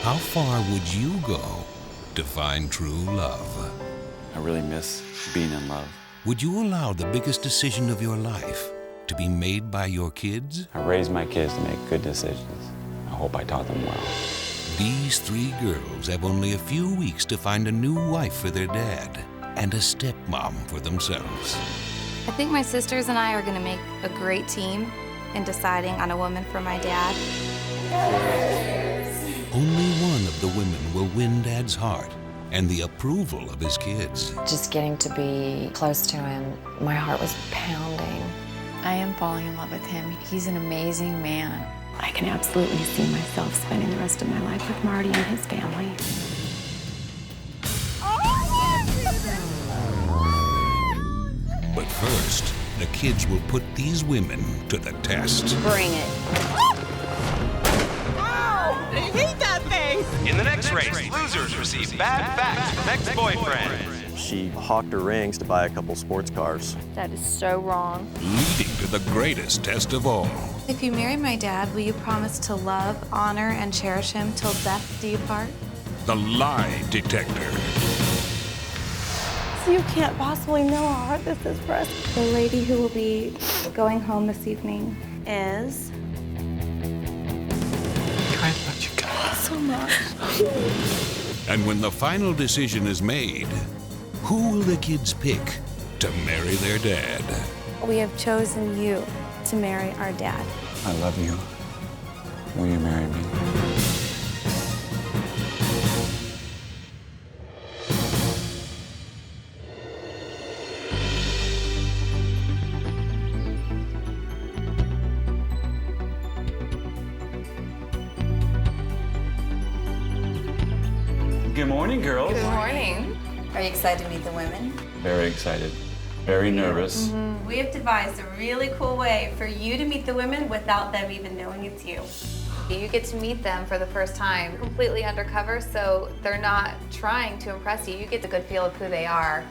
How far would you go to find true love? I really miss being in love. Would you allow the biggest decision of your life to be made by your kids? I raised my kids to make good decisions. I hope I taught them well. These three girls have only a few weeks to find a new wife for their dad and a stepmom for themselves. I think my sisters and I are going to make a great team in deciding on a woman for my dad. Only one of the women will win Dad's heart and the approval of his kids. Just getting to be close to him, my heart was pounding. I am falling in love with him. He's an amazing man. I can absolutely see myself spending the rest of my life with Marty and his family. But first, the kids will put these women to the test. Bring it. I hate that thing! In the next race, losers receive bad facts from ex-boyfriends. She hawked her rings to buy a couple sports cars. That is so wrong. Leading to the greatest test of all. If you marry my dad, will you promise to love, honor, and cherish him till death do you part? The lie detector. You can't possibly know how hard this is for us. The lady who will be going home this evening Is Trying to let you go. so much. And when the final decision is made, who will the kids pick to marry their dad? We have chosen you to marry our dad. I love you. Will you marry me? Good morning, girls. Good morning. Are you excited to meet the women? Very excited. Very nervous. We have devised a really cool way for you to meet the women without them even knowing it's you. You get to meet them for the first time, completely undercover, so they're not trying to impress you. You get a good feel of who they are.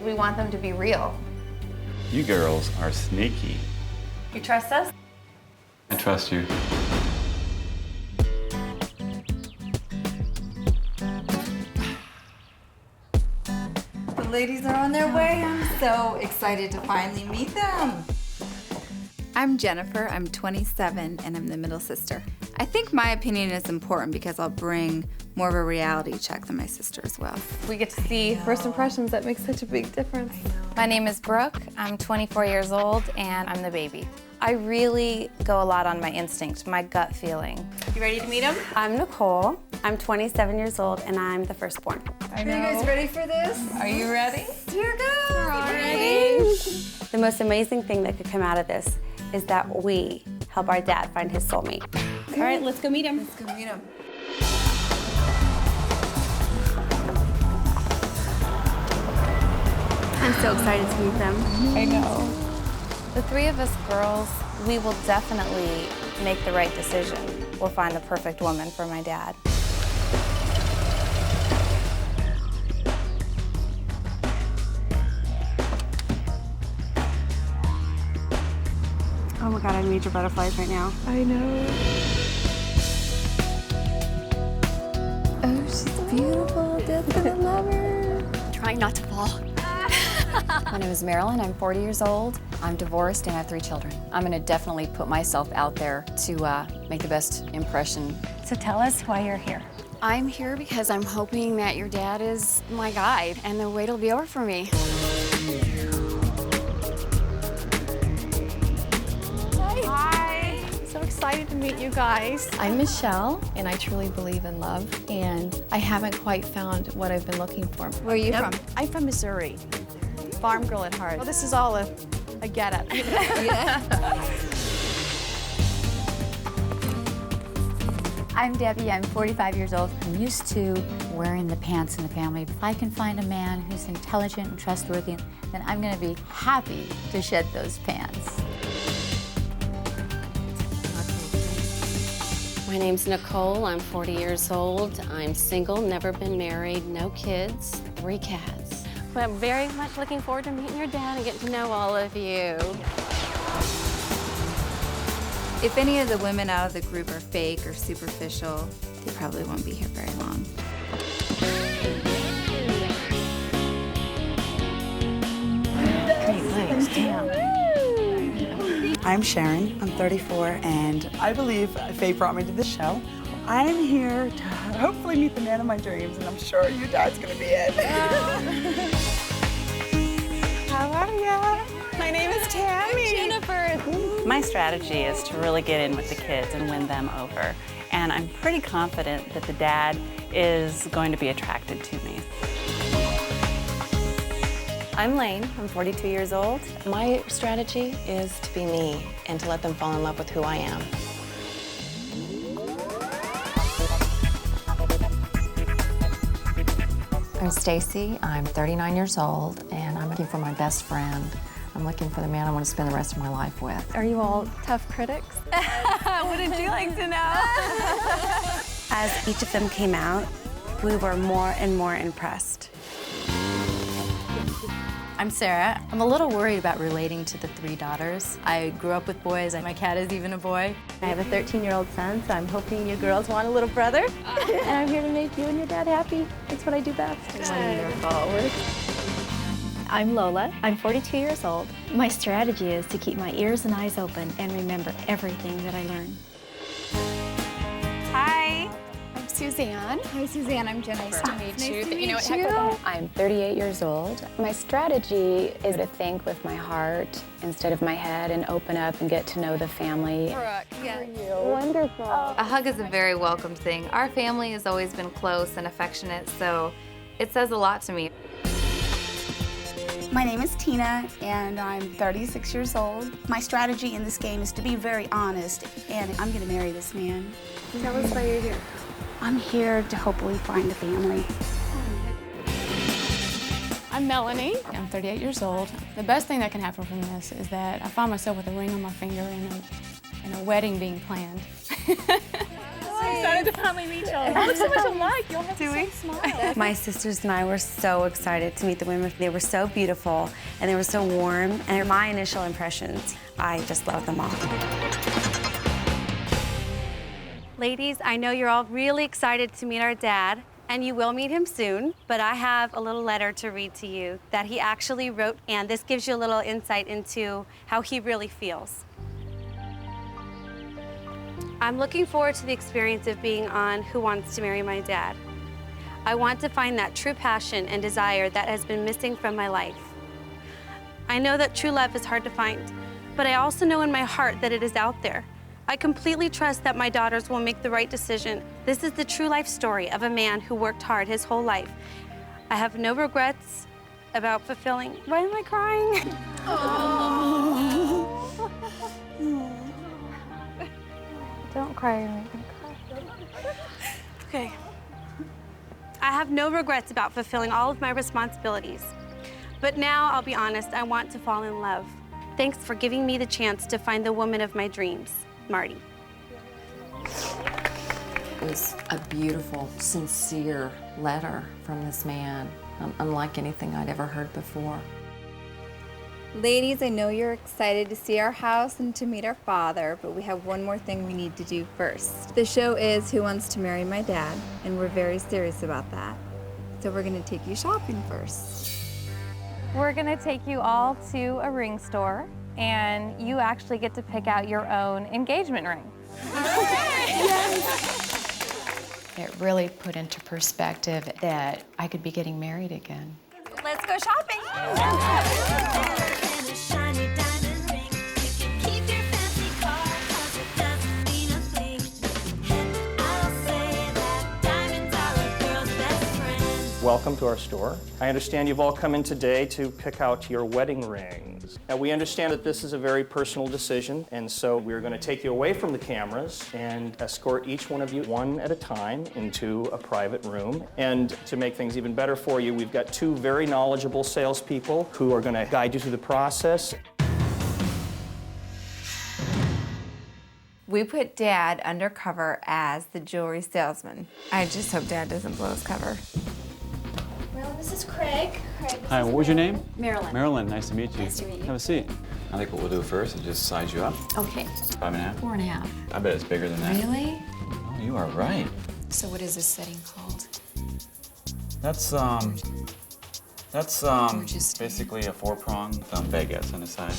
We want them to be real. You girls are sneaky. You trust us? I trust you. The ladies are on their way. I'm so excited to finally meet them. I'm Jennifer, I'm 27, and I'm the middle sister. I think my opinion is important because I'll bring more of a reality check than my sister as well. We get to see first impressions. That makes such a big difference. My name is Brooke. I'm 24 years old, and I'm the baby. I really go a lot on my instinct, my gut feeling. You ready to meet him? I'm Nicole. I'm 27 years old, and I'm the firstborn. Are you guys ready for this? Are you ready? Here goes. We're all ready. The most amazing thing that could come out of this is that we help our dad find his soulmate. All right, let's go meet him. Let's go meet him. I'm so excited to meet them. I know. The three of us girls, we will definitely make the right decision. We'll find the perfect woman for my dad. Oh my God, I have major butterflies right now. I know. Oh, she's beautiful. Dad's gonna love her. Trying not to fall. My name is Marilyn. I'm 40 years old. I'm divorced and I have 3 children. I'm going to definitely put myself out there to make the best impression. So tell us why you're here. I'm here because I'm hoping that your dad is my guide and the wait will be over for me. Hi. So excited to meet you guys. I'm Michelle, and I truly believe in love, and I haven't quite found what I've been looking for. Where are you from? I'm from Missouri. Farm girl at heart. Well, this is all a get-up. Yeah. I'm Debbie. I'm 45 years old. I'm used to wearing the pants in the family. If I can find a man who's intelligent and trustworthy, then I'm going to be happy to shed those pants. My name's Nicole. I'm 40 years old. I'm single, never been married, no kids, 3 cats. But I'm very much looking forward to meeting your dad and getting to know all of you. If any of the women out of the group are fake or superficial, They probably won't be here very long. Great legs, damn. I'm Sharon, I'm 34, and I believe Faye brought me to this show. I'm here to hopefully meet the man of my dreams, and I'm sure your dad's gonna be it. How are ya? My name is Tammy. Jennifer. My strategy is to really get in with the kids and win them over. And I'm pretty confident that the dad is going to be attracted to me. I'm Lane, I'm 42 years old. My strategy is to be me and to let them fall in love with who I am. I'm Stacy, I'm 39 years old, and I'm looking for my best friend. I'm looking for the man I want to spend the rest of my life with. Are you all tough critics? Wouldn't you like to know? As each of them came out, we were more and more impressed. I'm Sarah. I'm a little worried about relating to the 3 daughters. I grew up with boys, and my cat is even a boy. I have a 13-year-old son, so I'm hoping you girls want a little brother. And I'm here to make you and your dad happy. That's what I do best. Forward. I'm Lola. I'm 42 years old. My strategy is to keep my ears and eyes open and remember everything that I learn. Hi. Suzanne. Hi, Suzanne. I'm Jennifer. Nice to meet you. To meet I'm 38 years old. My strategy is to think with my heart instead of my head and open up and get to know the family. Wonderful. A hug is a very welcome thing. Our family has always been close and affectionate, so it says a lot to me. My name is Tina, and I'm 36 years old. My strategy in this game is to be very honest, and I'm going to marry this man. Tell us why you're here. I'm here to hopefully find a family. I'm Melanie. I'm 38 years old. The best thing that can happen from this is that I find myself with a ring on my finger and a wedding being planned. Excited to finally meet y'all. You look so much alike. You'll have the same smile. My sisters and I were so excited to meet the women. They were so beautiful, and they were so warm, and my initial impressions, I just loved them all. Ladies, I know you're all really excited to meet our dad, and you will meet him soon, but I have a little letter to read to you that he actually wrote, and this gives you a little insight into how he really feels. I'm looking forward to the experience of being on Who Wants to Marry My Dad. I want to find that true passion and desire that has been missing from my life. I know that true love is hard to find, but I also know in my heart that it is out there. I completely trust that my daughters will make the right decision. This is the true life story of a man who worked hard his whole life. I have no regrets about fulfilling. Why am I crying? Don't cry, you're making me cry. Okay. I have no regrets about fulfilling all of my responsibilities. But now, I'll be honest, I want to fall in love. Thanks for giving me the chance to find the woman of my dreams, Marty. It was a beautiful, sincere letter from this man, unlike anything I'd ever heard before. Ladies, I know you're excited to see our house and to meet our father, but we have one more thing we need to do first. The show is Who Wants to Marry My Dad, and we're very serious about that. So we're gonna take you shopping first. We're gonna take you all to a ring store, and you actually get to pick out your own engagement ring. It really put into perspective that I could be getting married again. Let's go shopping. Welcome to our store. I understand you've all come in today to pick out your wedding rings. Now, we understand that this is a very personal decision, and so we're going to take you away from the cameras and escort each one of you one at a time into a private room. And to make things even better for you, we've got 2 very knowledgeable salespeople who are going to guide you through the process. We put Dad undercover as the jewelry salesman. I just hope Dad doesn't blow his cover. Well, this is Craig. Hi, what was your name? Marilyn. Marilyn, nice to meet you. Nice to meet you. Have a seat. I think what we'll do first is just size you up. Okay. 5.5? 4.5. I bet it's bigger than that. Really? Oh, you are right. So what is this setting called? That's basically a 4-prong baguette on the side.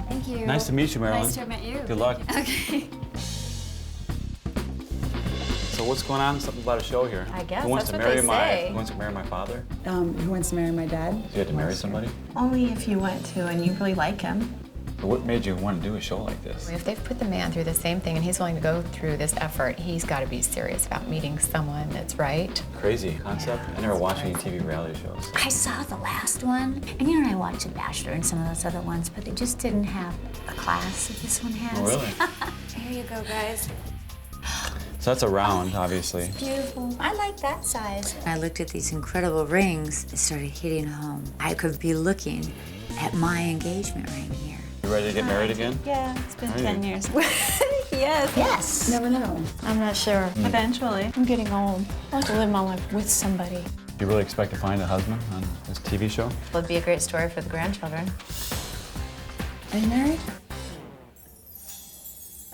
Thank you. Nice to meet you, Marilyn. Nice to have met you. Good luck. Okay. So what's going on? Something about a show here. I guess Who wants that's to what marry they my? say. Who wants to marry my father? Who wants to marry my dad? So you had to marry somebody? Only if you want to and you really like him. But what made you want to do a show like this? If they've put the man through the same thing and he's willing to go through this effort, he's got to be serious about meeting someone that's right. Crazy concept. I never watched any TV reality shows. I saw the last one, and you know, I watched The Bachelor and some of those other ones, but they just didn't have the class that this one has. Oh, really? Here you go, guys. So that's a round, obviously. Beautiful. I like that size. I looked at these incredible rings and started hitting home. I could be looking at my engagement ring here. You ready to get married again? Yeah, it's been Are 10 you? years. Yes. Yes. Never know. I'm not sure. Eventually. I'm getting old. I want to live my life with somebody. Do you really expect to find a husband on this TV show? Would be a great story for the grandchildren. Are you married?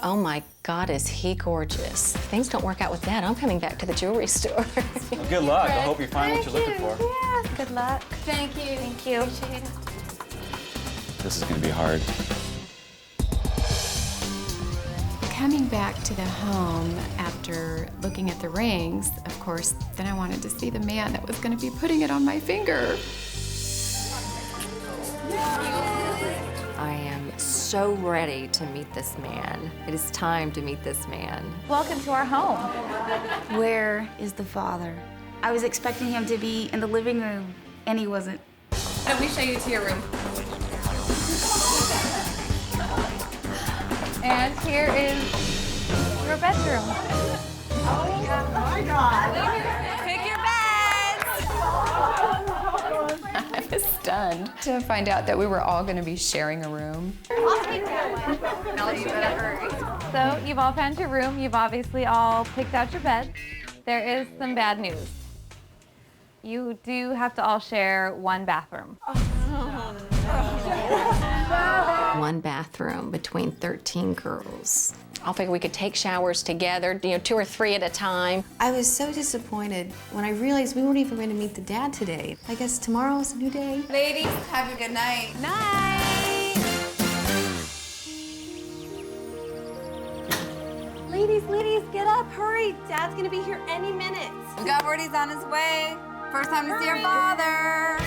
Oh my God, is he gorgeous. If things don't work out with Dad, I'm coming back to the jewelry store. Well, good luck. I hope you find what you're looking for. Yeah, good luck. Thank you. Thank you. Appreciate it. This is going to be hard. Coming back to the home after looking at the rings, of course, then I wanted to see the man that was going to be putting it on my finger. I am so ready to meet this man. It is time to meet this man. Welcome to our home. Where is the father? I was expecting him to be in the living room, and he wasn't. Let me show you to your room. And here is your bedroom. Oh my God. Pick your beds. I was stunned to find out that we were all going to be sharing a room. I'll take that one. I'll do whatever. So you've all found your room. You've obviously all picked out your bed. There is some bad news. You do have to all share one bathroom. One bathroom between 13 girls. I figured we could take showers together, 2 or 3 at a time. I was so disappointed when I realized we weren't even going to meet the dad today. I guess tomorrow's a new day. Ladies, have a good night. Night. Ladies, get up, hurry. Dad's gonna be here any minute. We got word he's on his way. First time to see your father.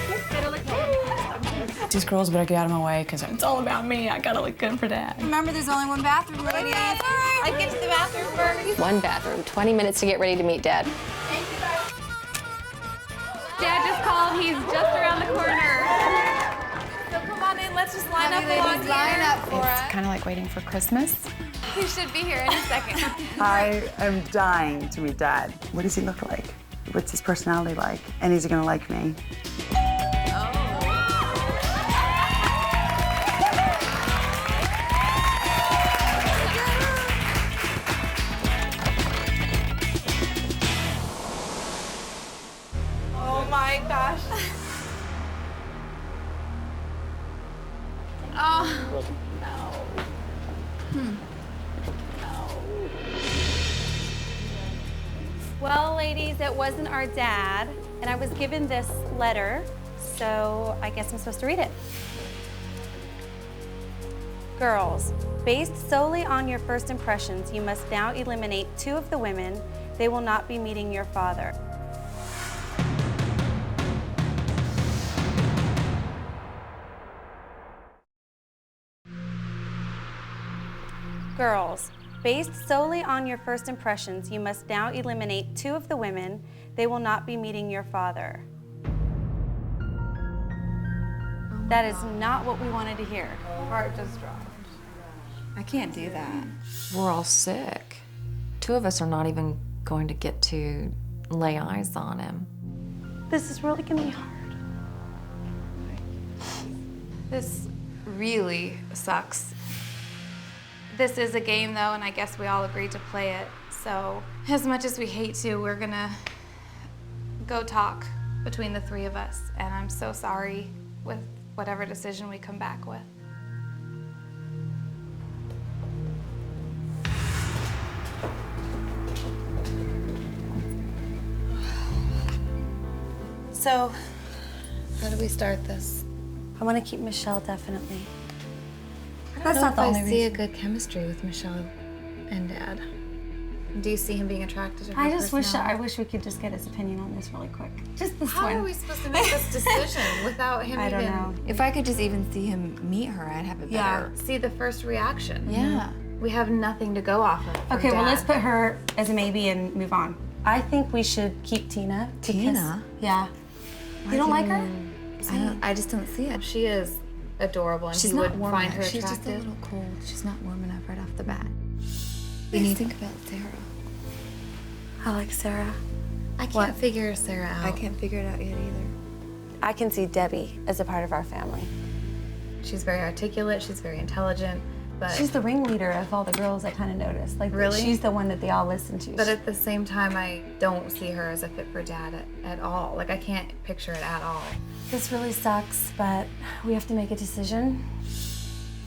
These girls better get out of my way because it's all about me. I gotta look good for Dad. Remember, there's only one bathroom, ladies. I'll get to the bathroom first. One bathroom, 20 minutes to get ready to meet Dad. Dad just called. He's just around the corner. So come on in. Let's just line up along here. Line up for us. It's kind of like waiting for Christmas. He should be here any second. I am dying to meet Dad. What does he look like? What's his personality like? And is he gonna like me? Oh my gosh. Oh. Well, ladies, it wasn't our dad, and I was given this letter, so I guess I'm supposed to read it. Girls, based solely on your first impressions, you must now eliminate 2 of the women. They will not be meeting your father. Girls, based solely on your first impressions, you must now eliminate 2 of the women. They will not be meeting your father. That is not what we wanted to hear. Heart just dropped. I can't do that. We're all sick. 2 of us are not even going to get to lay eyes on him. This is really gonna be hard. This really sucks. This is a game though, and I guess we all agreed to play it. So as much as we hate to, we're gonna go talk between the 3 of us. And I'm so sorry with whatever decision we come back with. So, How do we start this? I want to keep Michelle, definitely. That's not the only reason. I see a good chemistry with Michelle and Dad. Do you see him being attracted to her? I wish we could just get his opinion on this really quick. Just this How one. are we supposed to make this decision without him I don't know. If I could just even see him meet her, I'd have a better... See the first reaction. Yeah. We have nothing to go off of. Okay, well, let's put her as a maybe and move on. I think we should keep Tina. Tina? Yeah. You don't like her? I just don't see it. She is adorable, and She's he not would warm find enough. her She's attractive. just a little cold. She's not warm enough right off the bat. We need to think about Sarah. I like Sarah. I can't figure Sarah out. I can't figure it out yet either. I can see Debbie as a part of our family. She's very articulate. She's very intelligent. But She's the ringleader of all the girls, I kind of noticed. Like, Really? she's the one that they all listen to. But at the same time, I don't see her as a fit for Dad at all. Like, I can't picture it at all. This really sucks, but we have to make a decision.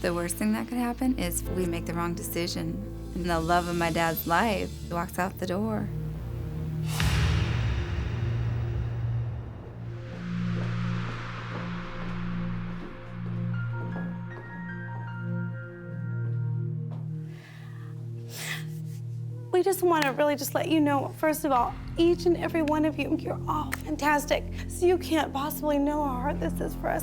The worst thing that could happen is we make the wrong decision and the love of my dad's life walks out the door. We just want to really just let you know, first of all, each and every one of you, you're all fantastic. So you can't possibly know how hard this is for us.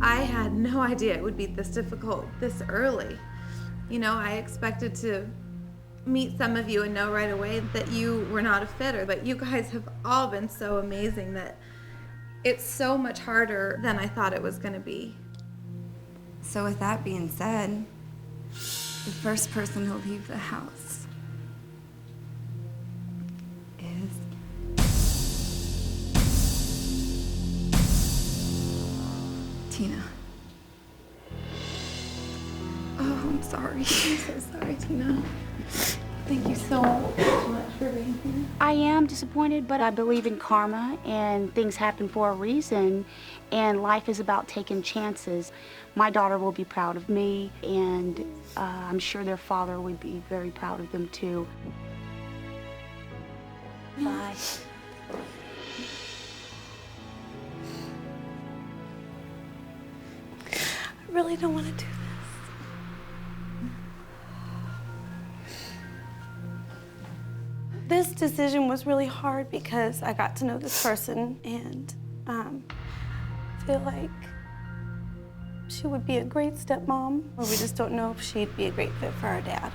I had no idea it would be this difficult this early. You know, I expected to meet some of you and know right away that you were not a fit, but you guys have all been so amazing that it's so much harder than I thought it was going to be. So with that being said, the first person to leave the house is Tina. Oh, I'm sorry. I'm so sorry, Tina. Thank you so much for being here. I am disappointed, but I believe in karma and things happen for a reason, and life is about taking chances. My daughter will be proud of me, and I'm sure their father would be very proud of them too. Bye. I really don't want to do this. This decision was really hard because I got to know this person, and I feel like she would be a great stepmom, but we just don't know if she'd be a great fit for our dad.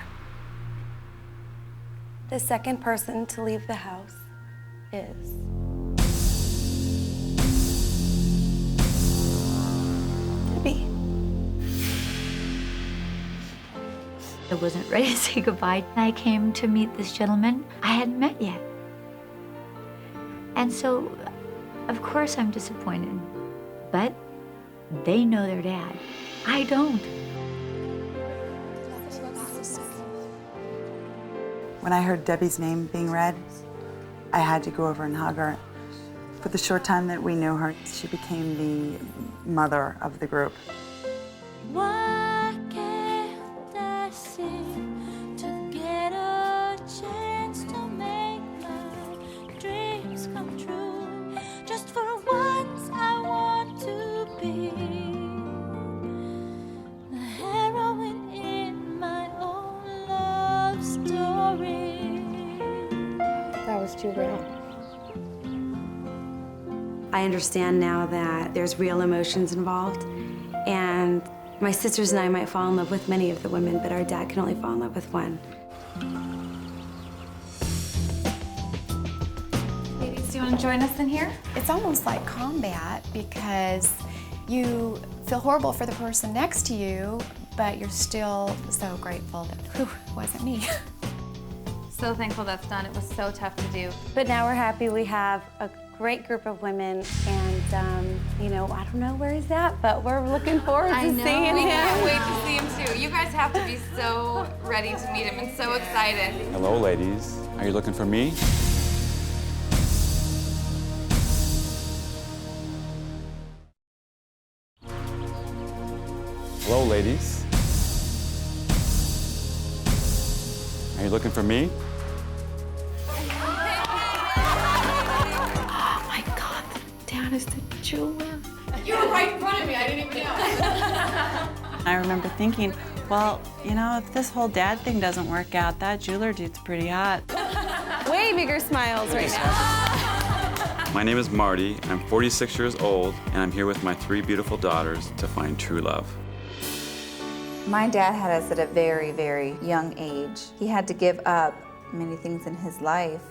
The second person to leave the house is Debbie. I wasn't ready to say goodbye. I came to meet this gentleman I hadn't met yet. And so, of course I'm disappointed. But they know their dad. I don't. When I heard Debbie's name being read, I had to go over and hug her. For the short time that we knew her, she became the mother of the group. Why can't I seem to get a chance to make my dreams come true? Just for once I want to be the heroine in my own love story. That was too real. I understand now that there's real emotions involved, and my sisters and I might fall in love with many of the women, but our dad can only fall in love with one. Ladies, do you want to join us in here? It's almost like combat because you feel horrible for the person next to you, but you're still so grateful that, whew, it wasn't me. So thankful that's done. It was so tough to do. But now we're happy we have a great group of women, and you know, I don't know where he's at, but we're looking forward to seeing him. We can't wait to see him too. You guys have to be so ready to meet him and so excited. Hello, ladies. Are you looking for me? Hello, ladies. Are you looking for me? Dad is the jeweler. You were right in front of me, I didn't even know. I remember thinking, well, you know, if this whole dad thing doesn't work out, that jeweler dude's pretty hot. Way bigger smiles right now. My name is Marty. I'm 46 years old, and I'm here with my 3 beautiful daughters to find true love. My dad had us at a very, very young age. He had to give up many things in his life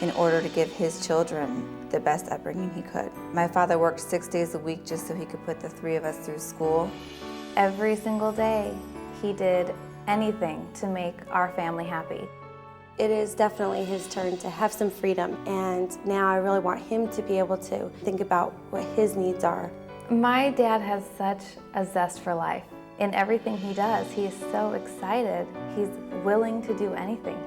in order to give his children the best upbringing he could. My father worked 6 days a week just so he could put the 3 of us through school. Every single day, he did anything to make our family happy. It is definitely his turn to have some freedom, and now I really want him to be able to think about what his needs are. My dad has such a zest for life. In everything he does, he is so excited. He's willing to do anything.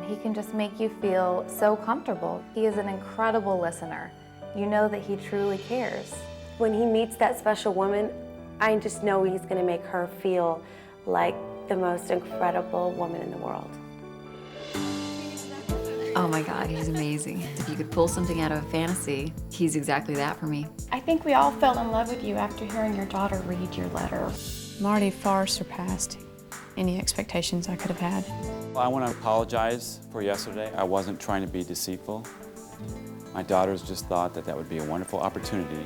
He can just make you feel so comfortable. He is an incredible listener. You know that he truly cares. When he meets that special woman, I just know he's going to make her feel like the most incredible woman in the world. Oh my God, he's amazing. If you could pull something out of a fantasy, he's exactly that for me. I think we all fell in love with you after hearing your daughter read your letter. Marty far surpassed any expectations I could have had. I want to apologize for yesterday. I wasn't trying to be deceitful. My daughters just thought that that would be a wonderful opportunity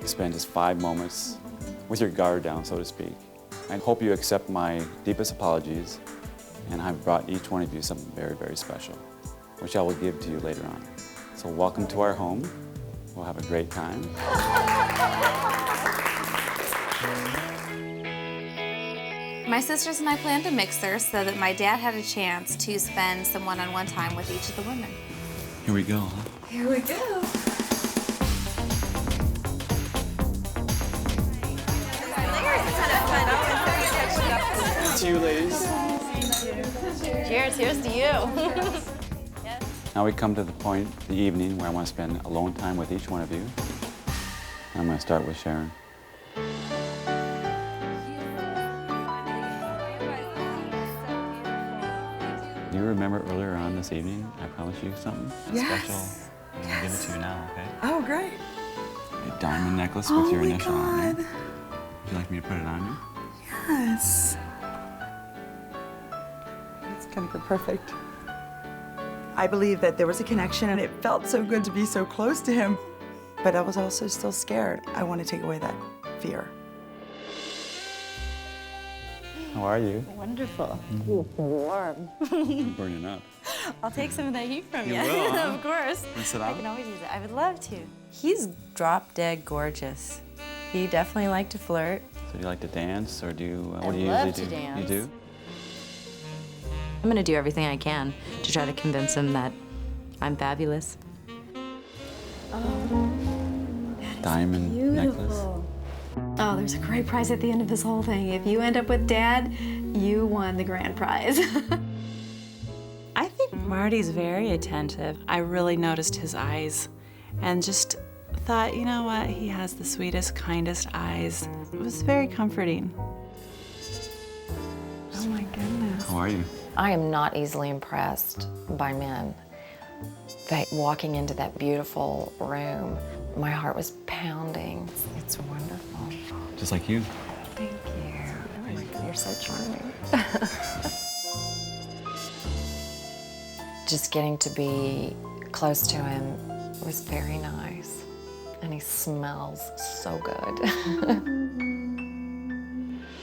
to spend just 5 moments with your guard down, so to speak. I hope you accept my deepest apologies, and I've brought each one of you something very, very special, which I will give to you later on. So welcome to our home. We'll have a great time. My sisters and I planned a mixer so that my dad had a chance to spend some one-on-one time with each of the women. Here we go, huh? Here we go. To you, ladies. Cheers, here's to you. Now we come to the point of the evening where I want to spend alone time with each one of you. I'm going to start with Sharon. Do you remember earlier on this evening, I promised you something? Yes. Special. I'm going to give it to you now, okay? Oh, great. A diamond necklace with your initial on it. Would you like me to put it on you? Yes. It's gonna go perfect. I believe that there was a connection and it felt so good to be so close to him. But I was also still scared. I want to take away that fear. How are you? Wonderful. Warm. Burning up. I'll take some of that heat from you. You will, huh? Of course. Wanna sit I down? can always use it. I would love to. He's drop dead gorgeous. He definitely liked to flirt. So do you like to dance, or do you, what I do you love usually to do? dance. You do? I'm gonna do everything I can to try to convince him that I'm fabulous. Diamond necklace. Oh, there's a great prize at the end of this whole thing. If you end up with Dad, you won the grand prize. I think Marty's very attentive. I really noticed his eyes and just thought, you know what, he has the sweetest, kindest eyes. It was very comforting. Oh my goodness. How are you? I am not easily impressed by men. But walking into that beautiful room, my heart was pounding. It's wonderful. Just like you. Thank you. Oh my God, you're so charming. Just getting to be close to him was very nice. And he smells so good.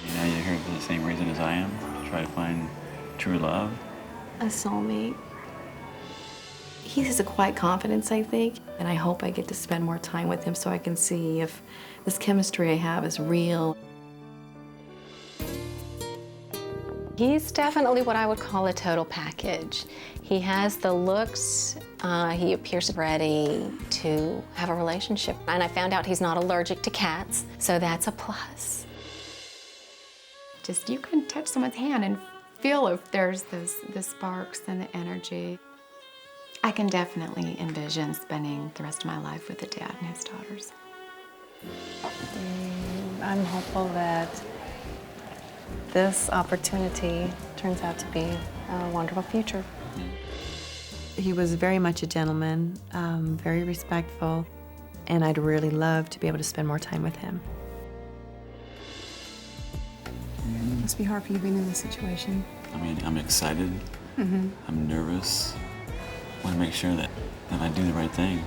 Yeah, you're here for the same reason as I am. To try to find true love. A soulmate. He has a quiet confidence, I think, and I hope I get to spend more time with him so I can see if this chemistry I have is real. He's definitely what I would call a total package. He has the looks, he appears ready to have a relationship. And I found out he's not allergic to cats, so that's a plus. Just you can touch someone's hand and feel if there's the sparks and the energy. I can definitely envision spending the rest of my life with the dad and his daughters. I'm hopeful that this opportunity turns out to be a wonderful future. He was very much a gentleman, very respectful, and I'd really love to be able to spend more time with him. It must be hard for you being in this situation. I mean, I'm excited. I'm nervous. I want to make sure that I do the right thing.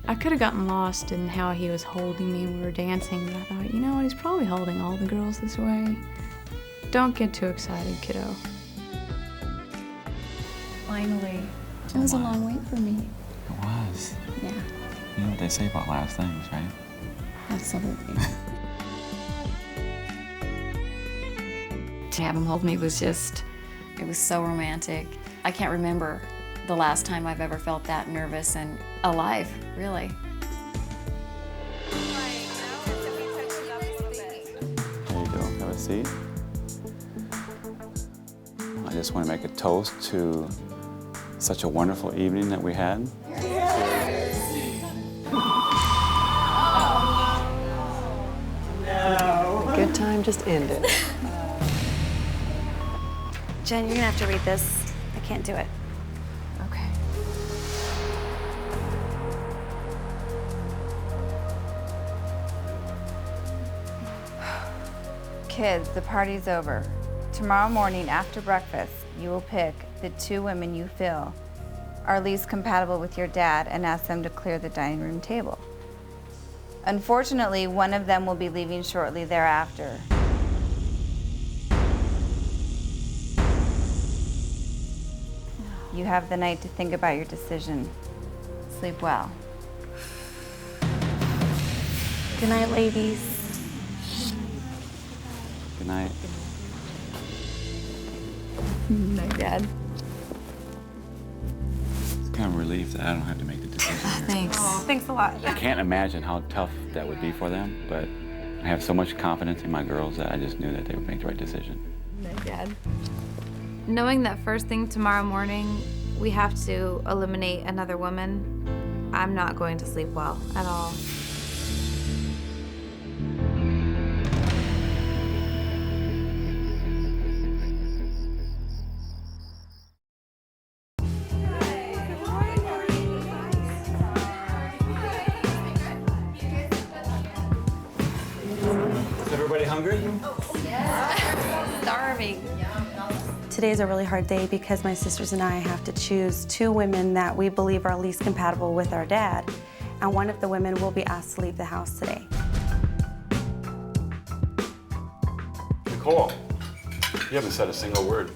I could have gotten lost in how he was holding me when we were dancing, but I thought, you know what, he's probably holding all the girls this way. Don't get too excited, kiddo. Finally. It was a long wait for me. It was. Yeah, You know what they say about last things, right? absolutely. To have him hold me was just, it was so romantic. I can't remember the last time I've ever felt that nervous and alive, really. There you go. Have a seat. I just want to make a toast to such a wonderful evening that we had. A good time just ended. Jen, you're gonna have to read this. I can't do it. Okay. Kids, the party's over. Tomorrow morning after breakfast, you will pick the 2 women you feel are least compatible with your dad and ask them to clear the dining room table. Unfortunately, one of them will be leaving shortly thereafter. You have the night to think about your decision. Sleep well. Good night, ladies. Good night. Night, Dad. It's kind of a relief that I don't have to make the decision here. Thanks. Oh, thanks a lot. I can't imagine how tough that would be for them, but I have so much confidence in my girls that I just knew that they would make the right decision. Night, Dad. Knowing that first thing tomorrow morning, we have to eliminate another woman, I'm not going to sleep well at all. Is everybody hungry? Starving. Today's a really hard day because my sisters and I have to choose 2 women that we believe are least compatible with our dad, and one of the women will be asked to leave the house today. Nicole, you haven't said a single word.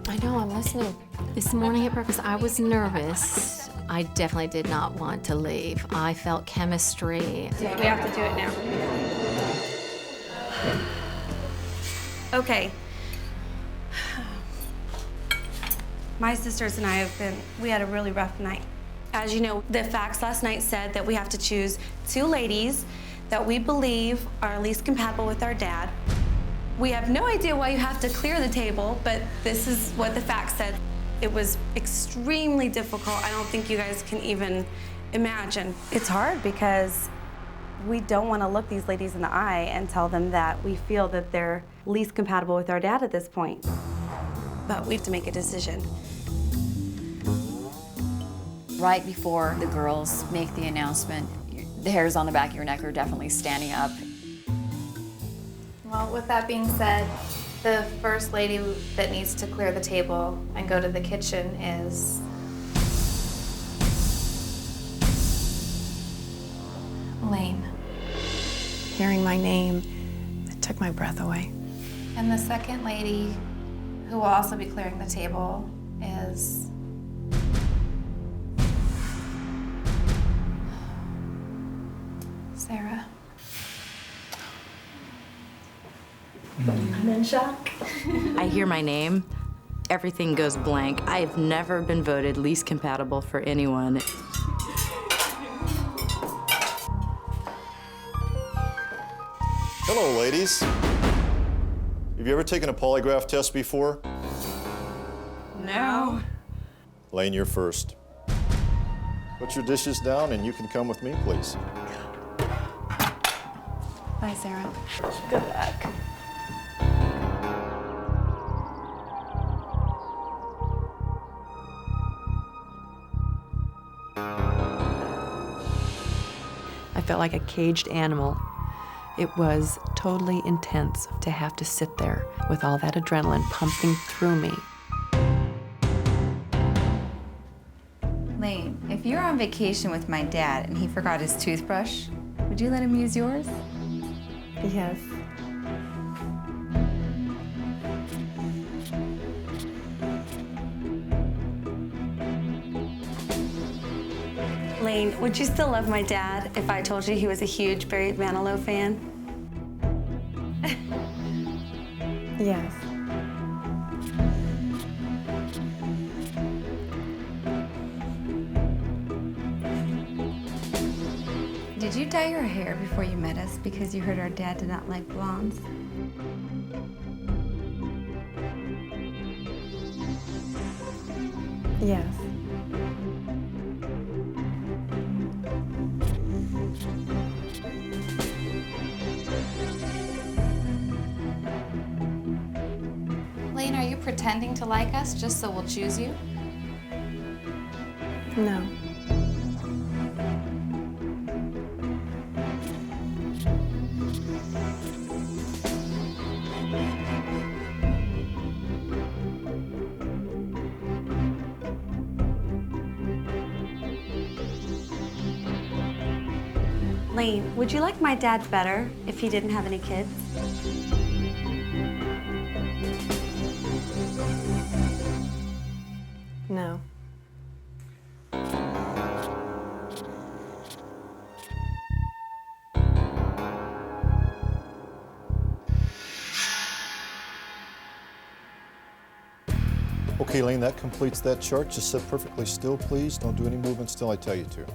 I know, I'm listening. This morning at breakfast, I was nervous. I definitely did not want to leave. I felt chemistry. We have to do it now. Okay. My sisters and I we had a really rough night. As you know, the facts last night said that we have to choose 2 ladies that we believe are least compatible with our dad. We have no idea why you have to clear the table, but this is what the facts said. It was extremely difficult. I don't think you guys can even imagine. It's hard because we don't want to look these ladies in the eye and tell them that we feel that they're least compatible with our dad at this point. But we have to make a decision. Right before the girls make the announcement, the hairs on the back of your neck are definitely standing up. Well, with that being said, the first lady that needs to clear the table and go to the kitchen is Lane. Hearing my name, it took my breath away. And the second lady, who will also be clearing the table, is Sarah. I'm in shock. I hear my name, everything goes blank. I've never been voted least compatible for anyone. Hello, ladies. Have you ever taken a polygraph test before? No. Lane, you're first. Put your dishes down and you can come with me, please. Bye, Sarah. Good luck. felt like a caged animal. It was totally intense to have to sit there with all that adrenaline pumping through me. Lane, if you're on vacation with my dad and he forgot his toothbrush, would you let him use yours? Yes. Lane, would you still love my dad if I told you he was a huge Barry Manilow fan? Yes. Did you dye your hair before you met us because you heard our dad did not like blondes? Yes. Lane, are you pretending to like us just so we'll choose you? No. Lane, would you like my dad better if he didn't have any kids? No. Okay, Lane, that completes that chart. Just sit perfectly still, please. Don't do any movements till I tell you to.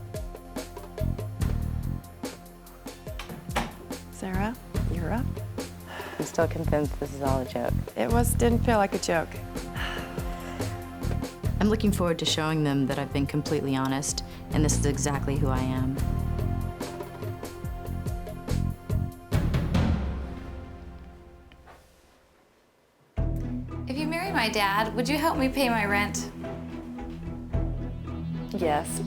Sarah, you're up. I'm still convinced this is all a joke. Didn't feel like a joke. I'm looking forward to showing them that I've been completely honest, and this is exactly who I am. If you marry my dad, would you help me pay my rent? Yes.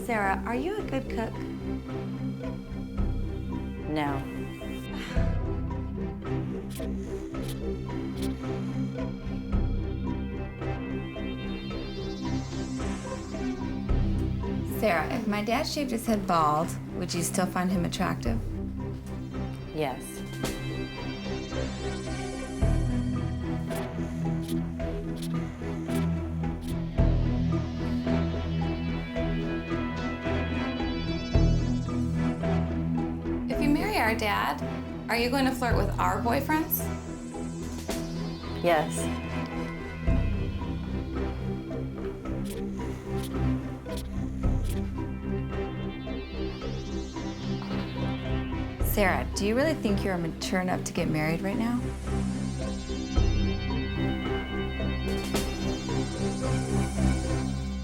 Sarah, are you a good cook? No. Sarah, if my dad shaved his head bald, would you still find him attractive? Yes. If you marry our dad, are you going to flirt with our boyfriends? Yes. Sarah, do you really think you're mature enough to get married right now?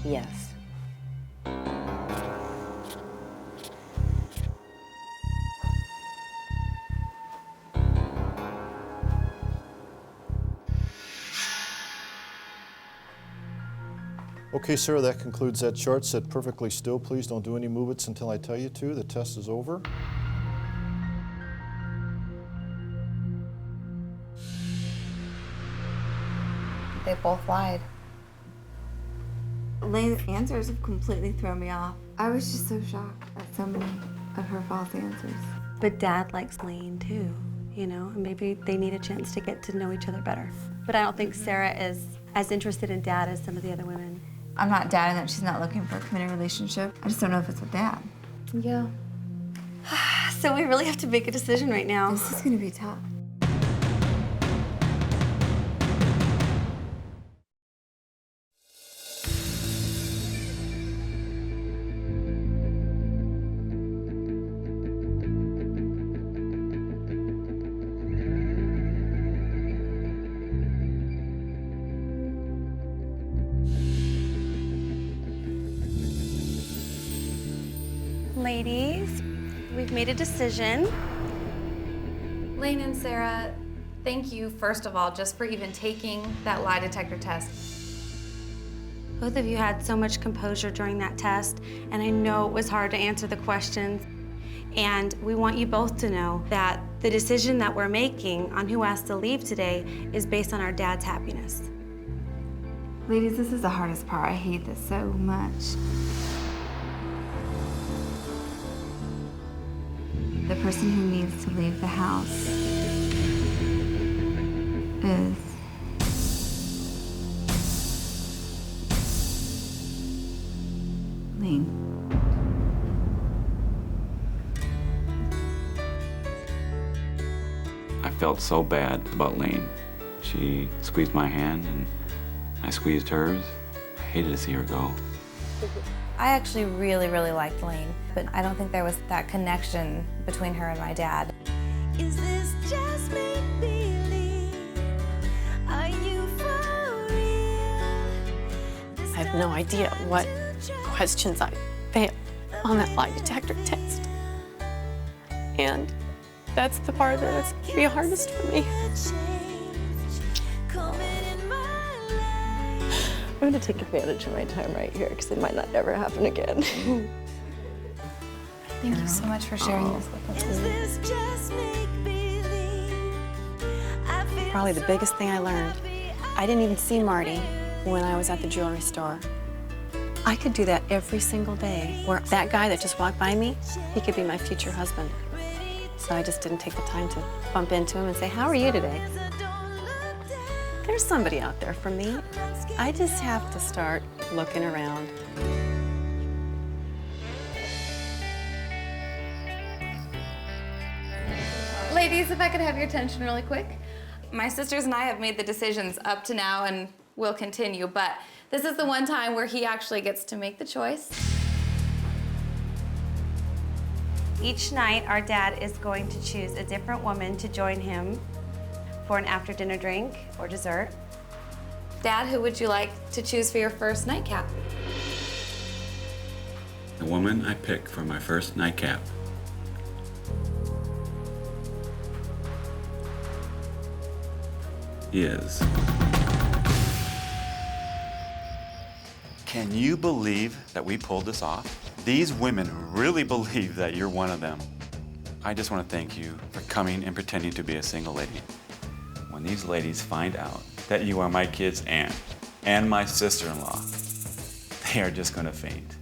Yes. Okay, Sarah, that concludes that chart. Sit perfectly still, please. Don't do any movements until I tell you to. The test is over. They both lied. Lane's answers have completely thrown me off. I was just so shocked at so many of her false answers. But Dad likes Lane too, you know, and maybe they need a chance to get to know each other better. But I don't think Sarah is as interested in Dad as some of the other women. I'm not doubting that she's not looking for a committed relationship. I just don't know if it's with Dad. Yeah. So we really have to make a decision right now. This is gonna be tough. Ladies, we've made a decision. Lane and Sarah, thank you, first of all, just for even taking that lie detector test. Both of you had so much composure during that test, and I know it was hard to answer the questions. And we want you both to know that the decision that we're making on who has to leave today is based on our dad's happiness. Ladies, this is the hardest part. I hate this so much. The person who needs to leave the house is Lane. I felt so bad about Lane. She squeezed my hand and I squeezed hers. I hated to see her go. I actually really, really liked Lane, but I don't think there was that connection between her and my dad. Is this just make-believe? Are you for real? I have no idea what questions I failed on that lie detector test. And that's the part that's the hardest for me. I'm gonna take advantage of my time right here because it might not ever happen again. Thank you so much for sharing this with us. Probably the biggest thing I learned, I didn't even see Marty when I was at the jewelry store. I could do that every single day, where that guy that just walked by me, he could be my future husband. So I just didn't take the time to bump into him and say, how are you today? There's somebody out there for me. I just have to start looking around. Ladies, if I could have your attention really quick. My sisters and I have made the decisions up to now and will continue, but this is the one time where he actually gets to make the choice. Each night, our dad is going to choose a different woman to join him for an after-dinner drink or dessert. Dad, who would you like to choose for your first nightcap? The woman I picked for my first nightcap is... Can you believe that we pulled this off? These women really believe that you're one of them. I just want to thank you for coming and pretending to be a single lady. When these ladies find out that you are my kid's aunt and my sister-in-law, they are just going to faint.